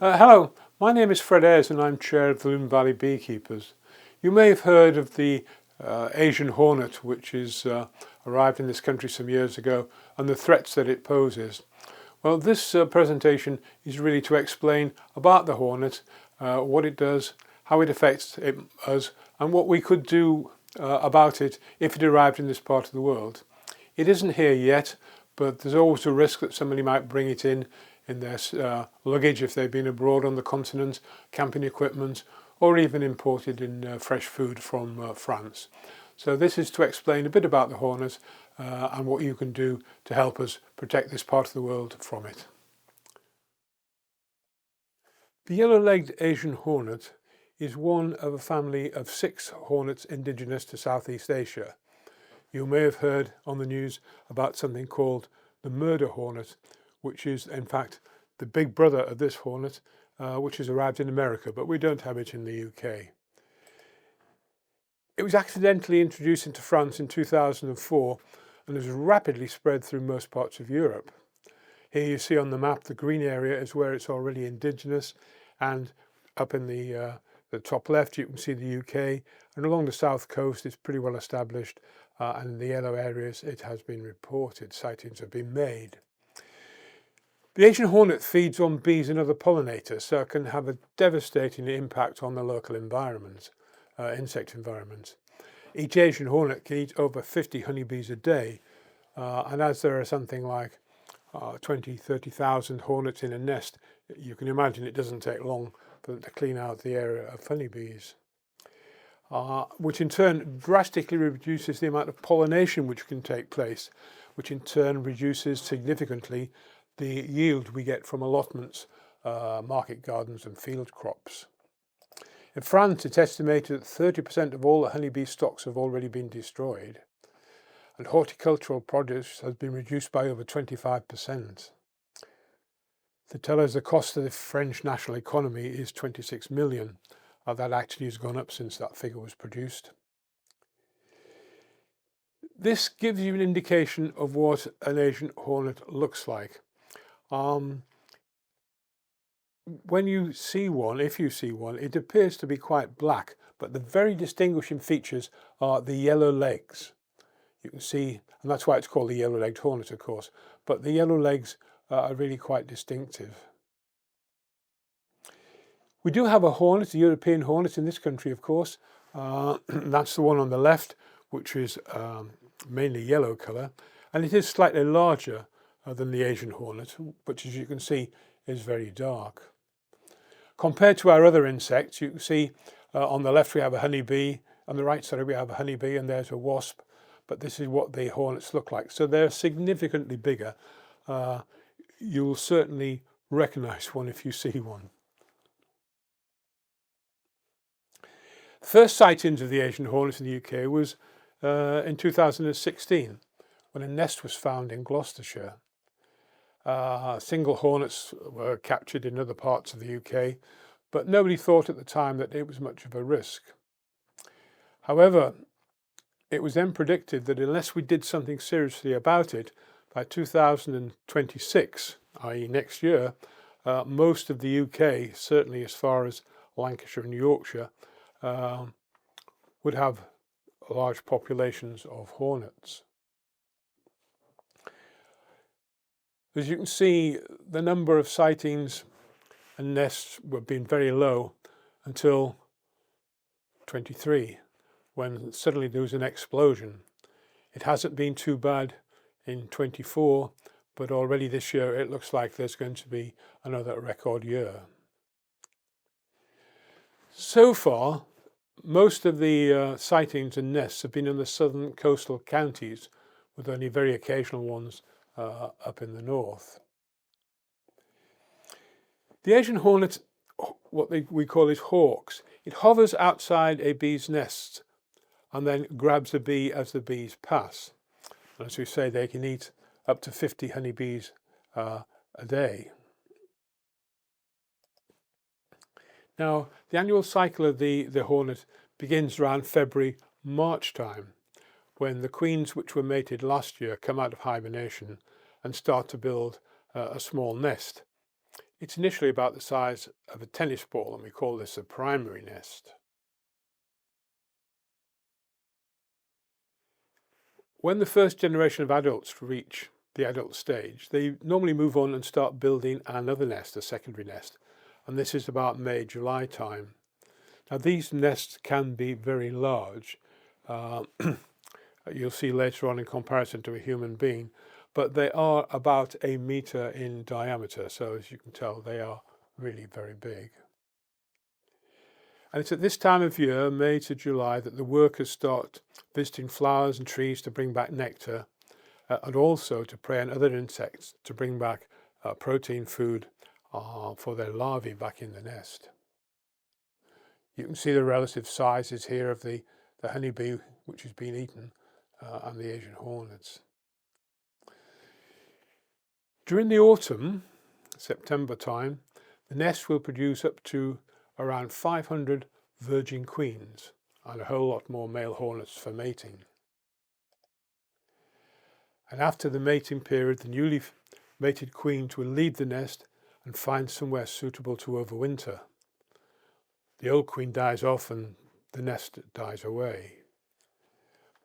Hello, my name is Fred Ayres and I'm chair of the Lune Valley Beekeepers. You may have heard of the Asian Hornet, which is arrived in this country some years ago, and the threats that it poses. Well, this presentation is really to explain about the hornet, what it does, how it affects us, and what we could do about it if it arrived in this part of the world. It isn't here yet, but there's always a risk that somebody might bring it in their luggage if they've been abroad on the continent, camping equipment, or even imported in fresh food from France. So this is to explain a bit about the hornet and what you can do to help us protect this part of the world from it. The Yellow-Legged Asian Hornet is one of a family of 6 hornets indigenous to Southeast Asia. You may have heard on the news about something called the murder hornet, which is in fact the big brother of this hornet, which has arrived in America, but we don't have it in the UK. It was accidentally introduced into France in 2004 and has rapidly spread through most parts of Europe. Here you see on the map the green area is where it's already indigenous, and up in the top left you can see the UK, and along the south coast it's pretty well established, and in the yellow areas it has been reported, sightings have been made. The Asian hornet feeds on bees and other pollinators, so it can have a devastating impact on the local environment, insect environment. Each Asian hornet can eat over 50 honeybees a day, and as there are something like 30,000 hornets in a nest, you can imagine it doesn't take long for them to clean out the area of honeybees, which in turn drastically reduces the amount of pollination which can take place, which in turn reduces significantly the yield we get from allotments, market gardens and field crops. In France, it's estimated that 30% of all the honeybee stocks have already been destroyed, and horticultural produce has been reduced by over 25%. They tell us the cost of the French national economy is 26 million. That actually has gone up since that figure was produced. This gives you an indication of what an Asian hornet looks like. When you see one, if you see one, it appears to be quite black, but the very distinguishing features are the yellow legs. You can see, and that's why it's called the yellow-legged hornet, of course, but the yellow legs are really quite distinctive. We do have a hornet, a European hornet in this country, of course. That's the one on the left, which is mainly yellow colour, and it is slightly larger than the Asian hornet, which as you can see is very dark. Compared to our other insects, you can see on the left we have a honeybee, on the right side we have a honeybee, and there's a wasp, but this is what the hornets look like. So they're significantly bigger. You'll certainly recognise one if you see one. The first sightings of the Asian hornet in the UK was in 2016, when a nest was found in Gloucestershire. Single hornets were captured in other parts of the UK, but nobody thought at the time that it was much of a risk. However, it was then predicted that unless we did something seriously about it, by 2026, i.e. next year, most of the UK, certainly as far as Lancashire and Yorkshire, would have large populations of hornets. As you can see, the number of sightings and nests were being very low until 23, when suddenly there was an explosion. It hasn't been too bad in 24, but already this year it looks like there's going to be another record year. So far, most of the sightings and nests have been in the southern coastal counties, with only very occasional ones up in the north. The Asian hornet, what we call it hawks, it hovers outside a bee's nest and then grabs a bee as the bees pass. And as we say, they can eat up to 50 honeybees a day. Now, the annual cycle of the hornet begins around February, March time, when the queens which were mated last year come out of hibernation and start to build a small nest. It's initially about the size of a tennis ball, and we call this a primary nest. When the first generation of adults reach the adult stage, they normally move on and start building another nest, a secondary nest, and this is about May, July time. Now these nests can be very large. You'll see later on in comparison to a human being, but they are about 1 meter in diameter, so as you can tell they are really very big. And it's at this time of year, May to July, that the workers start visiting flowers and trees to bring back nectar, and also to prey on other insects to bring back protein food for their larvae back in the nest. You can see the relative sizes here of the honeybee, which has been eaten, and the Asian hornets. During the autumn, September time, the nest will produce up to around 500 virgin queens and a whole lot more male hornets for mating. And after the mating period, the newly mated queens will leave the nest and find somewhere suitable to overwinter. The old queen dies off and the nest dies away.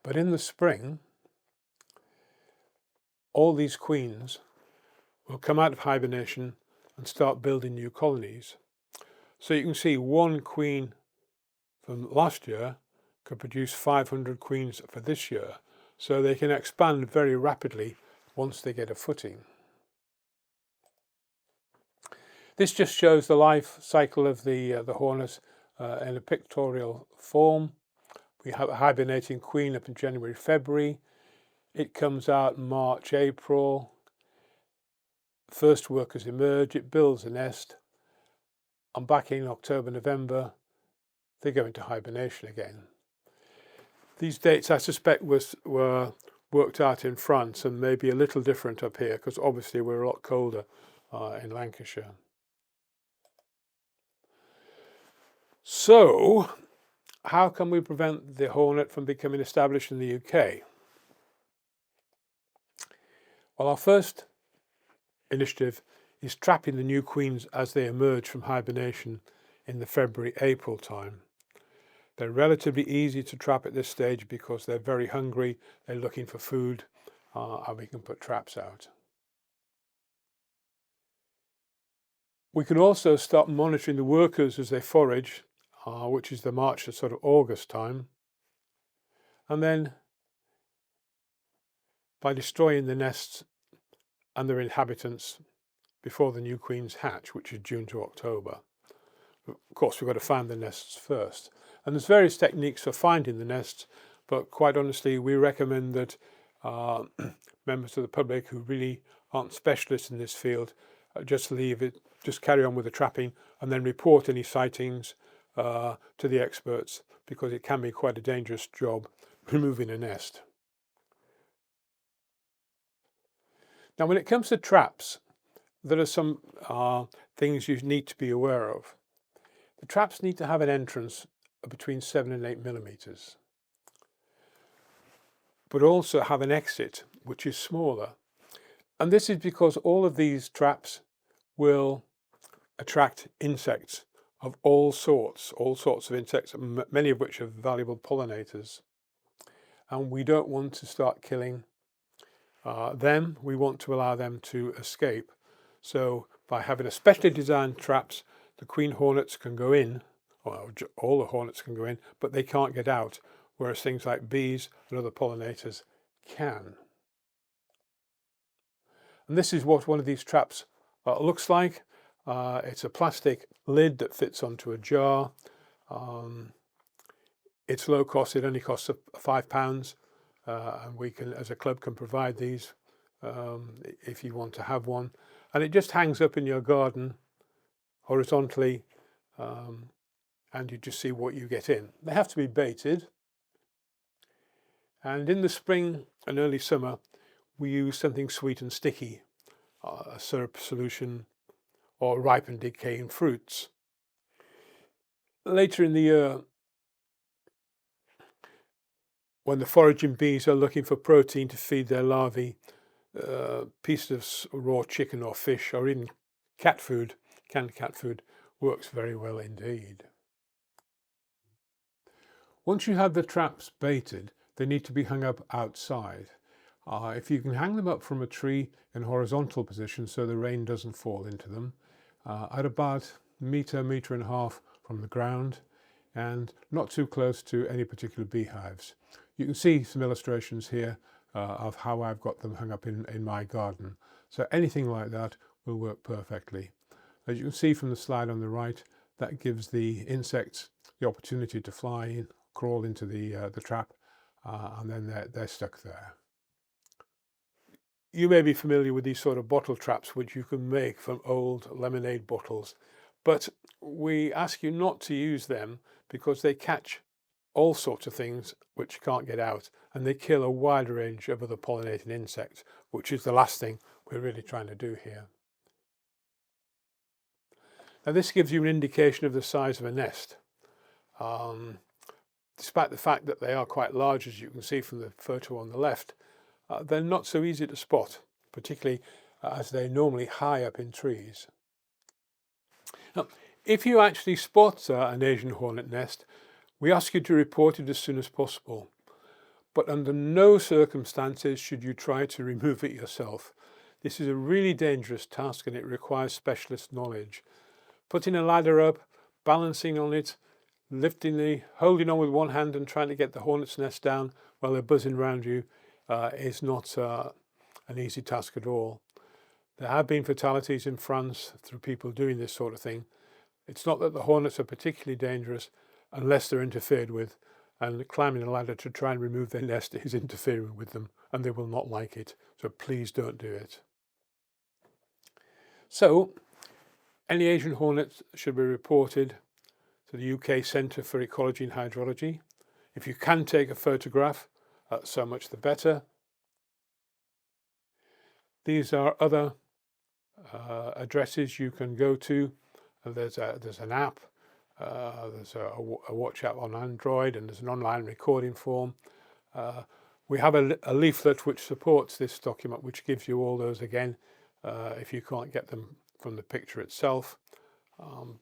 But in the spring, all these queens will come out of hibernation and start building new colonies. So you can see one queen from last year could produce 500 queens for this year. So they can expand very rapidly once they get a footing. This just shows the life cycle of the hornet in a pictorial form. We have a hibernating queen up in January, February. It comes out March, April. First workers emerge, it builds a nest, and back in October, November, they go into hibernation again. These dates, I suspect, were worked out in France and maybe a little different up here because obviously we're a lot colder in Lancashire. So, how can we prevent the hornet from becoming established in the UK? Well, our first initiative is trapping the new queens as they emerge from hibernation in the February-April time. They're relatively easy to trap at this stage because they're very hungry, they're looking for food, and we can put traps out. We can also start monitoring the workers as they forage, which is the March to sort of August time, and then by destroying the nests and their inhabitants before the new queens hatch, which is June to October. Of course, we've got to find the nests first. And there's various techniques for finding the nests, but quite honestly, we recommend that members of the public who really aren't specialists in this field just leave it, just carry on with the trapping and then report any sightings to the experts, because it can be quite a dangerous job removing a nest. Now, when it comes to traps, there are some things you need to be aware of. The traps need to have an entrance of between 7 and 8 millimeters, but also have an exit which is smaller. And this is because all of these traps will attract insects of all sorts of insects, many of which are valuable pollinators. And we don't want to start killing them. We want to allow them to escape. So by having a specially designed traps, the queen hornets can go in, or all the hornets can go in, but they can't get out, whereas things like bees and other pollinators can. And this is what one of these traps looks like. It's a plastic lid that fits onto a jar. It's low cost, it only costs £5, and we can, as a club, can provide these if you want to have one. And it just hangs up in your garden horizontally, and you just see what you get in. They have to be baited. And in the spring and early summer, we use something sweet and sticky, a syrup solution or ripened decaying fruits. Later in the year, when the foraging bees are looking for protein to feed their larvae, pieces of raw chicken or fish or even cat food canned cat food works very well indeed. Once you have the traps baited, they need to be hung up outside. If you can hang them up from a tree in horizontal position so the rain doesn't fall into them, at about metre and a half from the ground, and not too close to any particular beehives. You can see some illustrations here of how I've got them hung up in my garden. So anything like that will work perfectly. As you can see from the slide on the right, that gives the insects the opportunity to fly in, crawl into the trap, and then they're stuck there. You may be familiar with these sort of bottle traps which you can make from old lemonade bottles, but we ask you not to use them because they catch all sorts of things which can't get out, and they kill a wide range of other pollinating insects, which is the last thing we're really trying to do here. Now this gives you an indication of the size of a nest. Despite the fact that they are quite large, as you can see from the photo on the left, they're not so easy to spot, particularly as they're normally high up in trees. Now, if you actually spot an Asian hornet nest, we ask you to report it as soon as possible. But under no circumstances should you try to remove it yourself. This is a really dangerous task and it requires specialist knowledge. Putting a ladder up, balancing on it, holding on with one hand and trying to get the hornet's nest down while they're buzzing around you is not an easy task at all. There have been fatalities in France through people doing this sort of thing. It's not that the hornets are particularly dangerous unless they're interfered with, and climbing a ladder to try and remove their nest is interfering with them and they will not like it. So please don't do it. So any Asian hornets should be reported to the UK Centre for Ecology and Hydrology. If you can take a photograph, so much the better. These are other addresses you can go to. There's an app, there's a watch app on Android, and there's an online recording form. We have a leaflet which supports this document, which gives you all those again if you can't get them from the picture itself.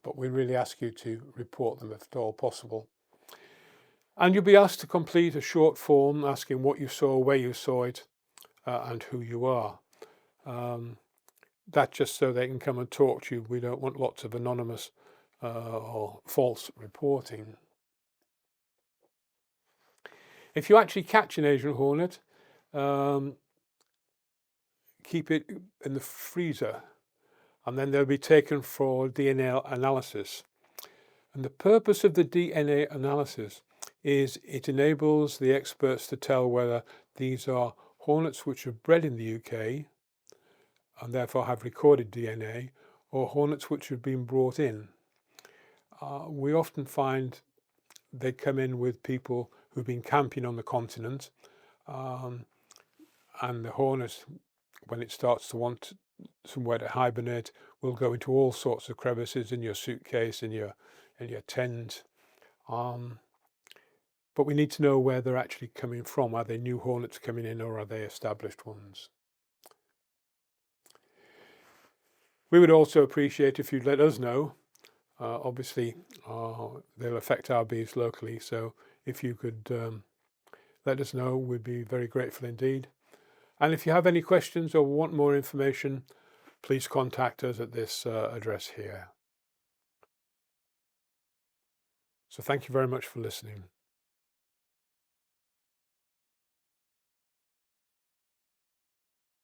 But we really ask you to report them if at all possible. And you'll be asked to complete a short form asking what you saw, where you saw it, and who you are. That's just so they can come and talk to you. We don't want lots of anonymous or false reporting. If you actually catch an Asian hornet, keep it in the freezer, and then they'll be taken for DNA analysis. And the purpose of the DNA analysis is it enables the experts to tell whether these are hornets which are bred in the UK and therefore have recorded DNA, or hornets which have been brought in. We often find they come in with people who've been camping on the continent, and the hornet, when it starts to want somewhere to hibernate, will go into all sorts of crevices in your suitcase, in your tent. But we need to know where they're actually coming from. Are they new hornets coming in, or are they established ones? We would also appreciate if you'd let us know. Obviously, they'll affect our bees locally, so if you could let us know, we'd be very grateful indeed. And if you have any questions or want more information, please contact us at this address here. So thank you very much for listening.